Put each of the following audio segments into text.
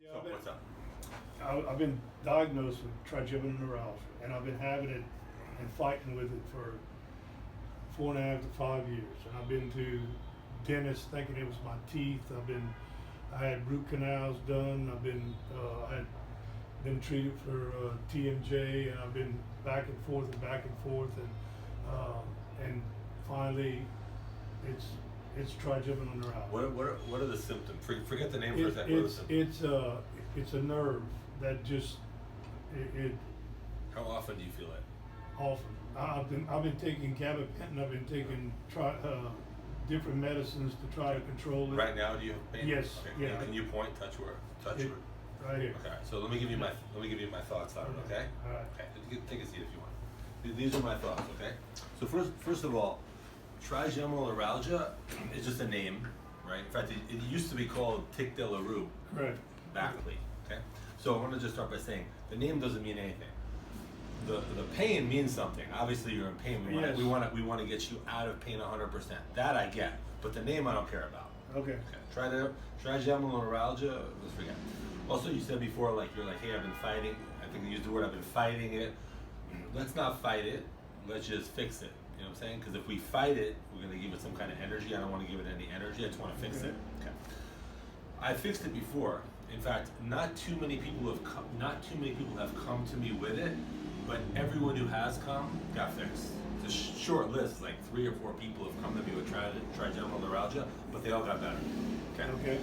So what's up? I've been diagnosed with trigeminal neuralgia, and I've been having it and fighting with it for 4.5 to 5 years. And I've been to dentists thinking it was my teeth. I had root canals done. I had been treated for TMJ, and I've been back and forth and back and forth, and finally, it's trigeminal neuralgia. What are the symptoms? Forget the name for a second. What are the symptoms? It's a nerve that just it How often do you feel it? often. I've been taking gabapentin. I've been taking different medicines to try to control it. Right now, do you have pain? Yes. Okay. Yeah. Can you point? Touch where? Touch It- where? Right here. Okay. So let me give you my thoughts on it. Okay. All right. Okay. Take a seat if you want. These are my thoughts. Okay. So first of all, trigeminal neuralgia is just a name, right? In fact, it used to be called tic de la rue. Correct. Backley. Okay. So I want to just start by saying the name doesn't mean anything. The pain means something. Obviously, you're in pain. Yes. We want to get you out of pain 100%. That I get, but the name I don't care about. Okay. Okay. Trigeminal neuralgia. Let's forget. Also, you said before, you're like, hey, I've been fighting. I think you used the word, I've been fighting it. Let's not fight it. Let's just fix it. You know what I'm saying? Because if we fight it, we're going to give it some kind of energy. I don't want to give it any energy. I just want to fix it. Okay. I fixed it before. In fact, not too many people have come to me with it, but everyone who has come got fixed. It's a short list, like 3 or 4 people have come to me with trigeminal neuralgia, but they all got better. Okay.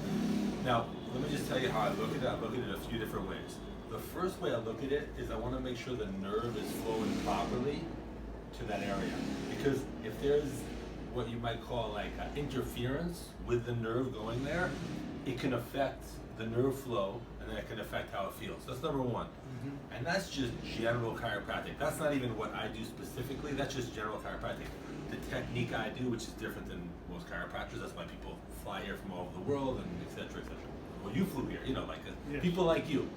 Now, let me just tell you how I look at it. I look at it a few different ways. The first way I look at it is I want to make sure the nerve is flowing properly to that area. Because if there's what you might call interference with the nerve going there, it can affect the nerve flow, and then it can affect how it feels. That's number one. Mm-hmm. And that's just general chiropractic. That's not even what I do specifically, that's just general chiropractic. The technique I do, which is different than most chiropractors, that's why people fly here from all over the world, and et cetera, et cetera. Well, you flew here, Yes. people like you.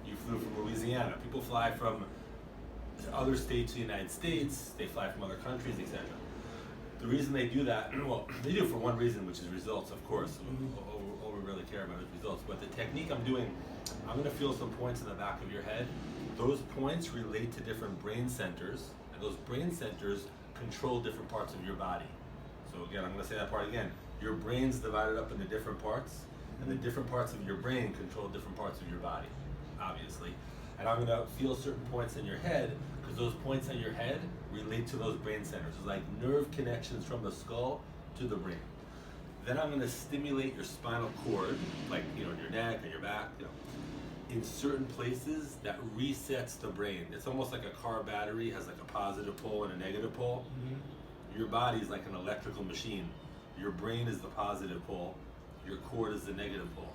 You flew from Louisiana. People fly from other states of the United States, they fly from other countries, et cetera. The reason they do that, well, they do it for one reason, which is results, of course. All we really care about is results. But the technique I'm doing, I'm going to feel some points in the back of your head. Those points relate to different brain centers, and those brain centers control different parts of your body. So again, I'm going to say that part again. Your brain's divided up into different parts, and the different parts of your brain control different parts of your body, obviously. And I'm going to feel certain points in your head, because those points in your head relate to those brain centers. It's like nerve connections from the skull to the brain. Then I'm going to stimulate your spinal cord, in your neck or your back, in certain places that resets the brain. It's almost like a car battery has a positive pole and a negative pole. Mm-hmm. Your body is like an electrical machine. Your brain is the positive pole. Your cord is the negative pole.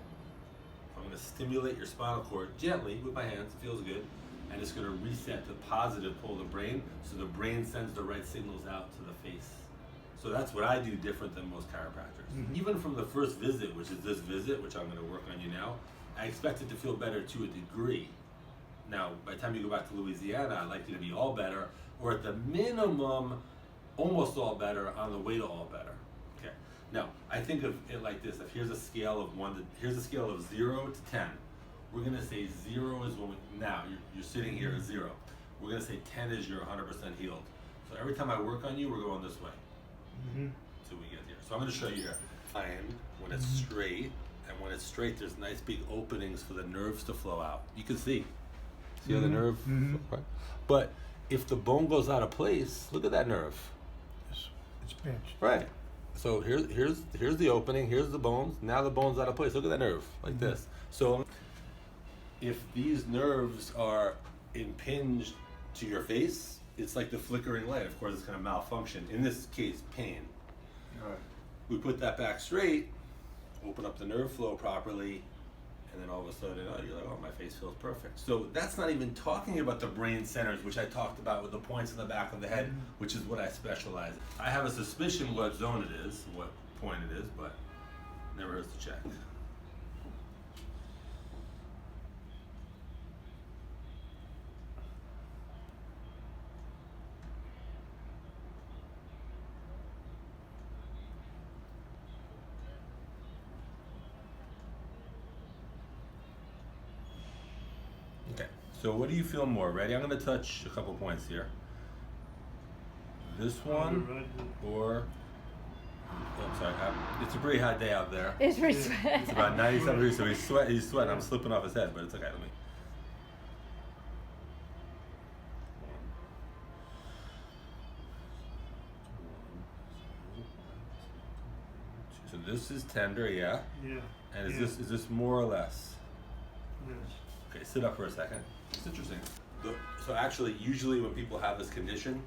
So I'm going to stimulate your spinal cord gently with my hands. It feels good. And it's going to reset the positive pole of the brain, so the brain sends the right signals out to the face. So that's what I do different than most chiropractors. Mm-hmm. Even from the first visit, which is this visit, which I'm going to work on you now, I expect it to feel better to a degree. Now, by the time you go back to Louisiana, I'd like you to be all better, or at the minimum, almost all better, on the way to all better. Okay. Now, I think of it like this. If here's a scale of 0 to 10. We're going to say 0 is when you're sitting here at 0. We're going to say 10 is you're 100% healed. So every time I work on you, we're going this way. Mm-hmm. Till we get here. So I'm going to show you here. And when it's straight, and when it's straight, there's nice big openings for the nerves to flow out. You can see how the nerve, right? But if the bone goes out of place, look at that nerve. It's pinched. Right. So here's the opening. Here's the bones. Now the bone's out of place. Look at that nerve, like this. So if these nerves are impinged to your face, it's like the flickering light. Of course, it's going to malfunction. In this case, pain. All right. We put that back straight, open up the nerve flow properly, and then all of a sudden, you're like, oh, my face feels perfect. So that's not even talking about the brain centers, which I talked about with the points in the back of the head, which is what I specialize in. I have a suspicion what zone it is, what point it is, but never hurts to check. So what do you feel more? Ready? I'm going to touch a couple points here. This one, or I'm sorry. It's a pretty hot day out there. It's pretty It's about 97 degrees, so he's sweating. I'm slipping off his head, but it's okay. Let me. So this is tender, yeah. Yeah. And is this more or less? Yes. Okay, sit up for a second. It's interesting. So actually, usually when people have this condition,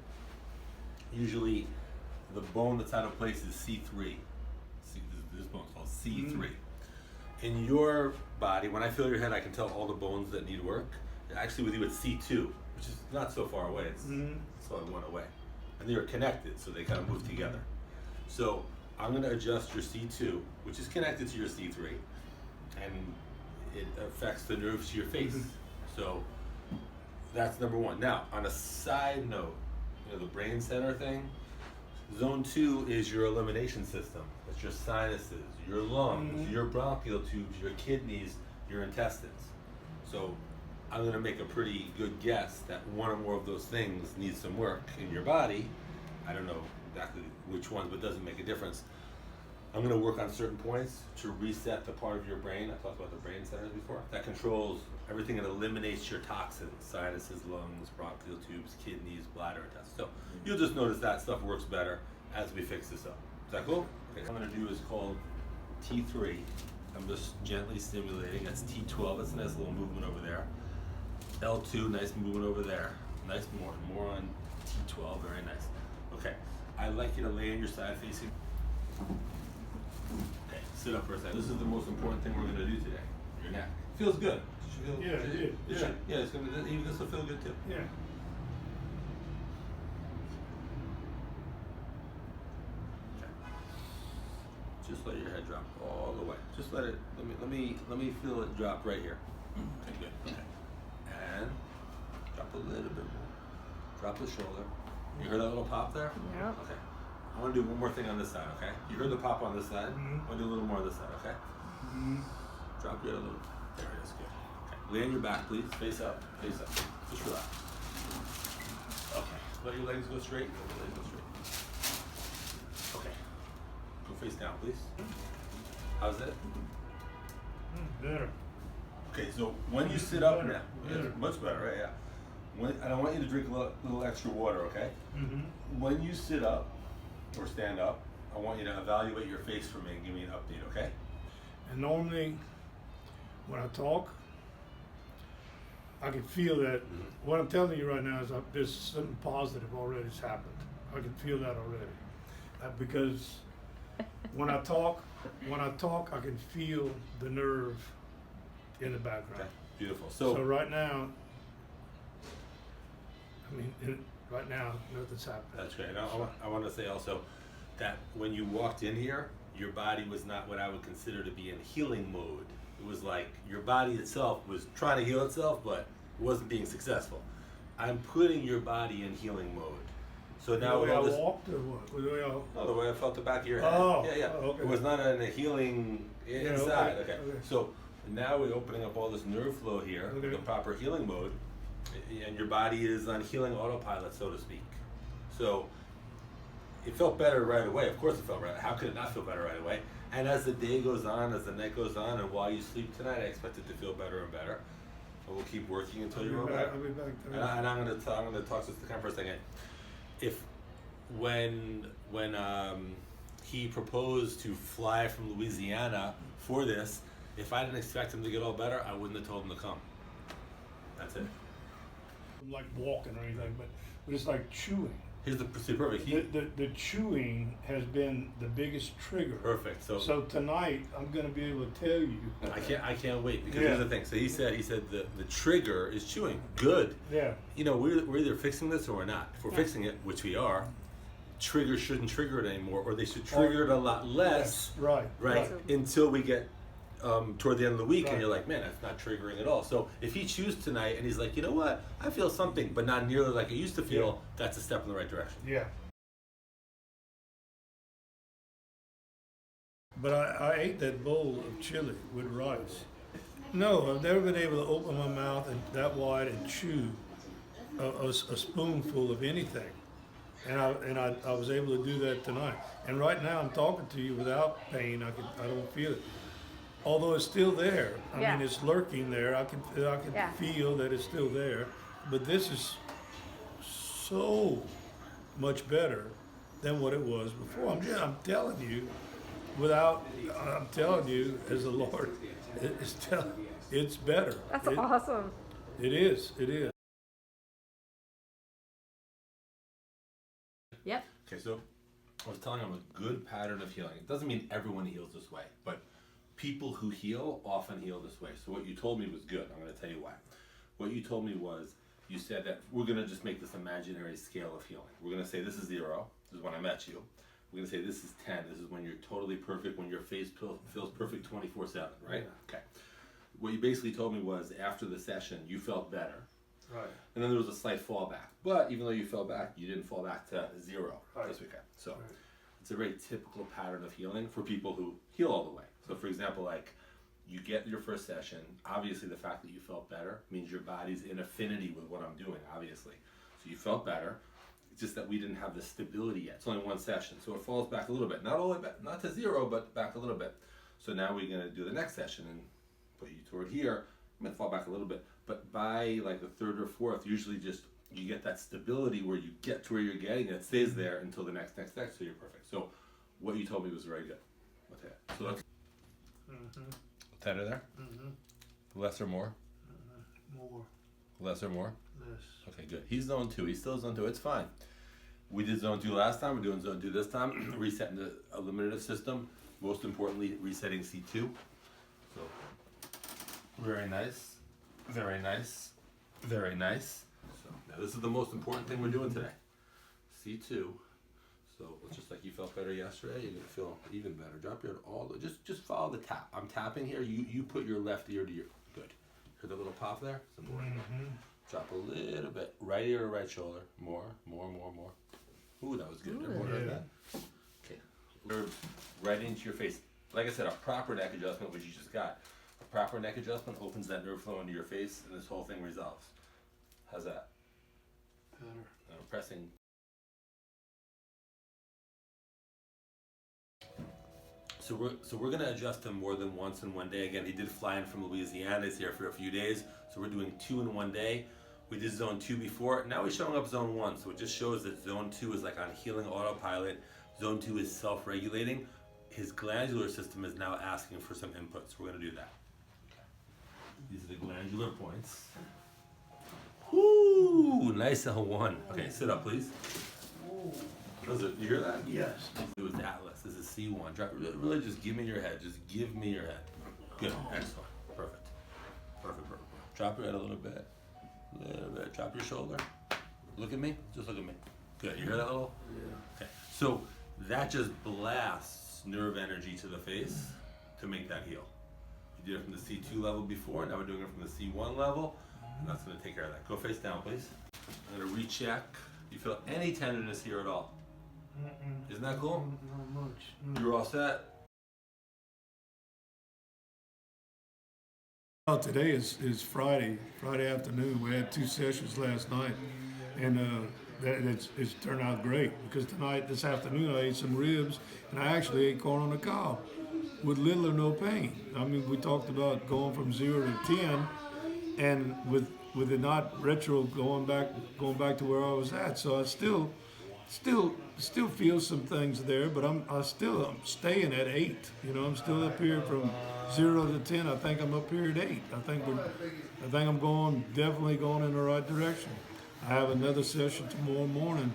usually the bone that's out of place is C3. This bone's called C3. In your body, when I feel your head, I can tell all the bones that need work. Actually, with you, it's C2, which is not so far away. It's only one away. And they're connected, so they kind of move together. So I'm going to adjust your C2, which is connected to your C3, and it affects the nerves to your face. So that's number one. Now, on a side note, the brain center thing, zone 2 is your elimination system. It's your sinuses, your lungs, your bronchial tubes, your kidneys, your intestines. So I'm going to make a pretty good guess that one or more of those things needs some work in your body. I don't know exactly which ones, but it doesn't make a difference. I'm going to work on certain points to reset the part of your brain. I talked about the brain centers before. That controls everything that eliminates your toxins, sinuses, lungs, bronchial tubes, kidneys, bladder, intestines. So you'll just notice that stuff works better as we fix this up. Is that cool? Okay. What I'm going to do is called T3. I'm just gently stimulating. That's T12. That's a nice little movement over there. L2, nice movement over there. Nice more on T12. Very nice. Okay. I'd like you to lay on your side facing. Okay, sit up for a second. This is the most important thing we're going to do today. Your neck. Feels good. Yeah, it is. Yeah, it's going to. Even this will feel good too. Yeah. Okay. Just let your head drop all the way. Just let it. Let me feel it drop right here. Okay, good. Okay. And drop a little bit more. Drop the shoulder. You heard that little pop there? Yeah. Okay. I want to do one more thing on this side, okay? You heard the pop on this side. I want to do a little more on this side, okay? Drop your other. There it is. Good. Okay. Lay on your back, please. Face up. Face up. Just relax. Okay. Let your legs go straight. Let your legs go straight. Okay. Go face down, please. How's it? Better. Okay. So when you sit up Better. now, Better. it's much better, right? Yeah. And I want you to drink a little extra water, okay? When you sit up or stand up, I want you to evaluate your face for me and give me an update, okay? And normally, when I talk, I can feel that. What I'm telling you right now is there's something positive already has happened. I can feel that already. Because when I talk, I can feel the nerve in the background. Okay. Beautiful. So right now, right now, nothing's happening. That's great. And I want to say also that when you walked in here, your body was not what I would consider to be in healing mode. It was like your body itself was trying to heal itself, but it wasn't being successful. I'm putting your body in healing mode. So now the way I all this, walked or what? the way I felt the back of your head. Oh, yeah. okay. It was not in a healing inside. Okay. So now we're opening up all this nerve flow here, the proper healing mode, and your body is on healing autopilot, so to speak. So it felt better right away. Of course it felt right. How could it not feel better right away? And as the day goes on, as the night goes on, and while you sleep tonight, I expect it to feel better and better. But we'll keep working until you're okay. I'll be back. And I'm going to talk to the for a second. If when he proposed to fly from Louisiana for this, if I didn't expect him to get all better, I wouldn't have told him to come. That's it. Like walking or anything, but it's like chewing. Here's the perfect. The chewing has been the biggest trigger. Perfect. So tonight I'm going to be able to tell you. I can't wait because here's the thing. So he said the trigger is chewing. Good. Yeah. We're either fixing this or we're not. If we're fixing it, which we are, triggers shouldn't trigger it anymore, or they should trigger it a lot less. Yes. Right. Until we get toward the end of the week, and you're like, man, that's not triggering at all. So if he chews tonight and he's like, you know what, I feel something, but not nearly like I used to feel, that's a step in the right direction. Yeah. But I ate that bowl of chili with rice, No, I've never been able to open my mouth and that wide and chew a spoonful of anything. And I was able to do that tonight. And right now I'm talking to you without pain. I don't feel it. Although it's still there. I Yeah. mean, it's lurking there. I can Yeah. feel that it's still there. But this is so much better than what it was before. I'm telling you, I'm telling you, as the Lord, it's better. That's awesome. It is. It is. Yep. Okay, so I was telling him a good pattern of healing. It doesn't mean everyone heals this way, but people who heal often heal this way. So what you told me was good. I'm going to tell you why. What you told me was, you said that we're going to just make this imaginary scale of healing. We're going to say this is 0. This is when I met you. We're going to say this is 10. This is when you're totally perfect, when your face feels perfect 24/7, right? Okay. What you basically told me was after the session, you felt better. Right. And then there was a slight fallback. But even though you fell back, you didn't fall back to 0 Right. this weekend. So Right. it's a very typical pattern of healing for people who heal all the way. So for example, like you get your first session, obviously the fact that you felt better means your body's in affinity with what I'm doing, obviously. So you felt better. It's just that we didn't have the stability yet. It's only one session. So it falls back a little bit. Not all the way back, not to 0, but back a little bit. So now we're going to do the next session and put you toward here. I'm going to fall back a little bit. But by like the 3rd or 4th, usually just you get that stability where you get to where you're getting and it stays there until the next, so you're perfect. So what you told me was very good. Okay. So let's that are there? Less or more? More, Less or more? less. Okay, good. He's zone 2. He's still zone 2. It's fine. We did zone 2 last time. We're doing zone 2 this time. Resetting the eliminative system. Most importantly, resetting C2. So, very nice. Very nice. Very nice. So, now this is the most important thing we're doing today. C2. So, just like you felt better yesterday, you're going to feel even better. Drop your head all the just follow the tap. I'm tapping here. You put your left ear to your good. Hear the little pop there? Some more. Drop a little bit. Right ear or right shoulder. More. Ooh, that was good. Everyone heard that? Okay. Nerves right into your face. Like I said, a proper neck adjustment, which you just got. A proper neck adjustment opens that nerve flow into your face, and this whole thing resolves. How's that? Better. I'm pressing. So we're gonna adjust him more than once in one day. Again, he did fly in from Louisiana. He's here for a few days. So we're doing 2 in one day. We did zone 2 before. Now he's showing up zone 1. So it just shows that zone 2 is like on healing autopilot. Zone 2 is self-regulating. His glandular system is now asking for some input. So we're gonna do that. These are the glandular points. Whoo, nice L1. Okay, sit up, please. You hear that? Yes. It was Atlas. This is C1. Really just give me your head. Just give me your head. Good. Excellent. Perfect. Drop your head a little bit. Drop your shoulder. Look at me. Just look at me. Good. You hear that little? Yeah. Okay. So that just blasts nerve energy to the face to make that heal. You did it from the C2 level before. Now we're doing it from the C1 level. And that's going to take care of that. Go face down, please. I'm going to recheck. You feel any tenderness here at all? Isn't that cool? Not much. You're all set? Well, today is Friday afternoon. We had 2 sessions last night, and it's turned out great because this afternoon, I ate some ribs, and I actually ate corn on the cob with little or no pain. I mean, we talked about going from 0 to 10, and with it not retro going back to where I was at. So I still feel some things there, but I'm staying at 8. You know, I'm still up here from 0 to 10. I think I'm up here at 8. I think I'm definitely going in the right direction. I have another session tomorrow morning.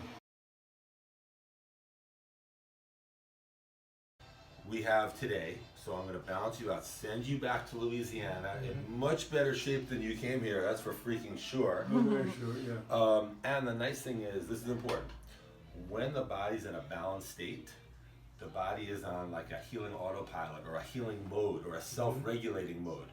We have today, so I'm going to balance you out, send you back to Louisiana in much better shape than you came here, that's for freaking sure. I'm very sure, yeah. And the nice thing is, this is important, when the body's in a balanced state, the body is on like a healing autopilot or a healing mode or a self-regulating mode.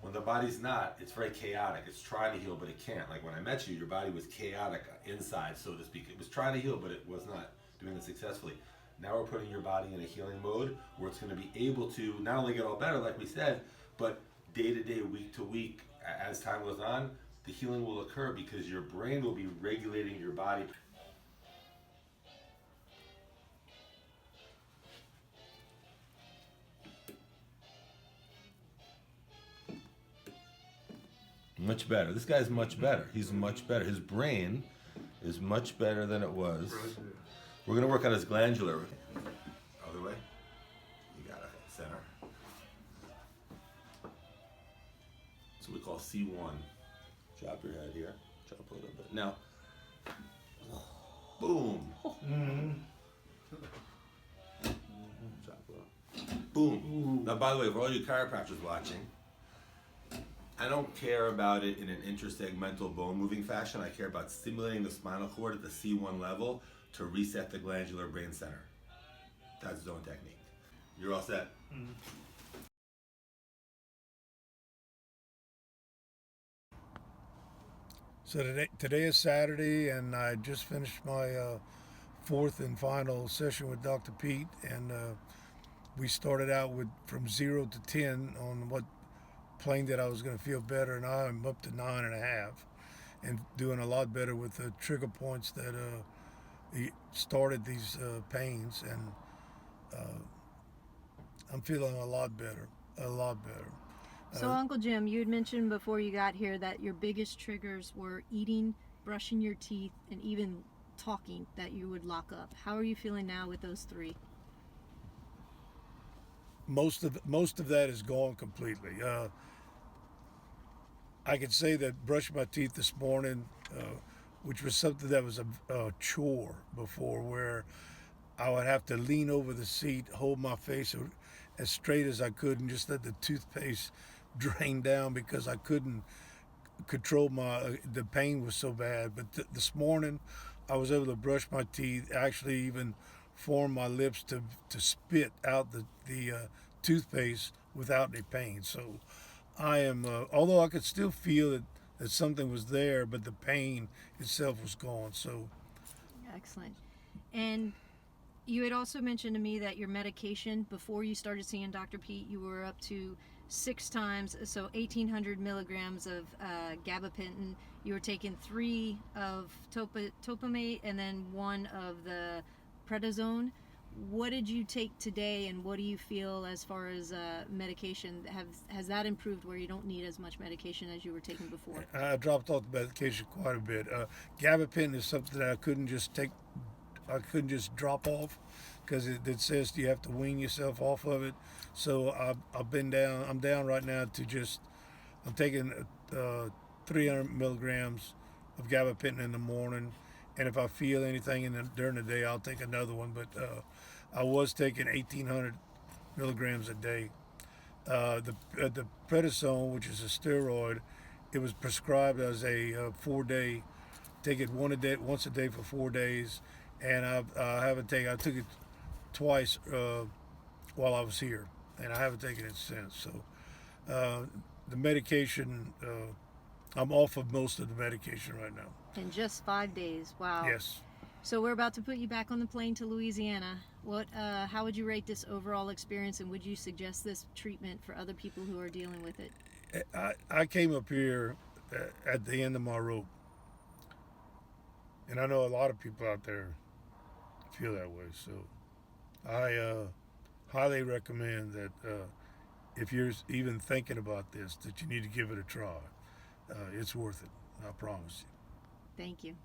When the body's not, it's very chaotic. It's trying to heal, but it can't. Like when I met you, your body was chaotic inside, so to speak. It was trying to heal, but it was not doing it successfully. Now we're putting your body in a healing mode where it's going to be able to not only get all better, like we said, but day to day, week to week, as time goes on, the healing will occur because your brain will be regulating your body. Much better. This guy's much better. He's much better. His brain is much better than it was. We're going to work on his glandular. Other way. You got it. Center. So we call C1. Drop your head here. Drop a little bit. Now, boom. Drop a little. Boom. Now, by the way, for all you chiropractors watching, I don't care about it in an intersegmental bone moving fashion. I care about stimulating the spinal cord at the C1 level to reset the glandular brain center. That's zone technique. You're all set. So today is Saturday, and I just finished my fourth and final session with Dr. Pete, and we started out with from 0 to 10 on what plane that I was going to feel better, and now I'm up to 9.5, and doing a lot better with the trigger points that started these pains, and I'm feeling a lot better. So Uncle Jim, you had mentioned before you got here that your biggest triggers were eating, brushing your teeth, and even talking, that you would lock up. How are you feeling now with those three? Most of that is gone completely. I could say that brushing my teeth this morning, which was something that was a chore before, where I would have to lean over the seat, hold my face as straight as I could, and just let the toothpaste drain down because I couldn't control the pain was so bad. But this morning, I was able to brush my teeth, actually even form my lips to spit out the toothpaste without any pain. So I am, although I could still feel that something was there, but the pain itself was gone. So excellent. And you had also mentioned to me that your medication, before you started seeing Dr. Pete, you were up to 6 times, so 1,800 milligrams of gabapentin. You were taking 3 of topamate and then 1 of the prednisone. What did you take today, and what do you feel as far as medication? Has that improved where you don't need as much medication as you were taking before? I dropped off the medication quite a bit. Gabapentin is something that I couldn't just drop off because it says you have to wean yourself off of it. So I'm down right now to I'm taking 300 milligrams of gabapentin in the morning, and if I feel anything during the day, I'll take another one. But I was taking 1,800 milligrams a day. The prednisone, which is a steroid, it was prescribed as a 4-day. Take it once a day for 4 days, and I took it twice while I was here, and I haven't taken it since. So the medication, I'm off of most of the medication right now. In just 5 days, wow. Yes. So we're about to put you back on the plane to Louisiana. How would you rate this overall experience, and would you suggest this treatment for other people who are dealing with it? I came up here at the end of my rope, and I know a lot of people out there feel that way. So I highly recommend that if you're even thinking about this, that you need to give it a try. It's worth it, I promise you. Thank you.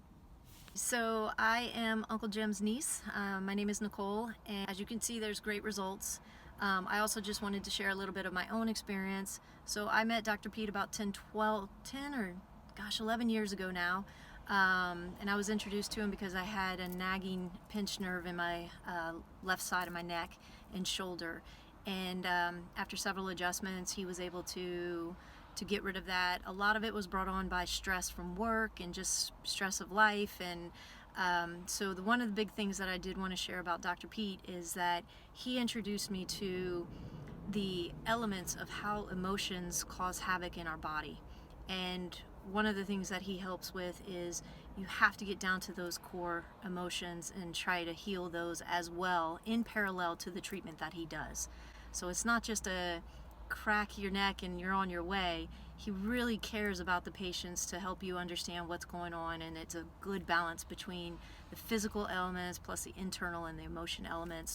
So I am Uncle Jim's niece. My name is Nicole, and as you can see, there's great results. I also just wanted to share a little bit of my own experience. So I met Dr. Pete about 11 years ago now. And I was introduced to him because I had a nagging pinched nerve in my left side of my neck and shoulder. And after several adjustments, he was able to get rid of that. A lot of it was brought on by stress from work and just stress of life. And so one of the big things that I did want to share about Dr. Pete is that he introduced me to the elements of how emotions cause havoc in our body. And one of the things that he helps with is you have to get down to those core emotions and try to heal those as well in parallel to the treatment that he does. So it's not just a crack your neck and you're on your way. He really cares about the patients to help you understand what's going on, and it's a good balance between the physical elements plus the internal and the emotion elements.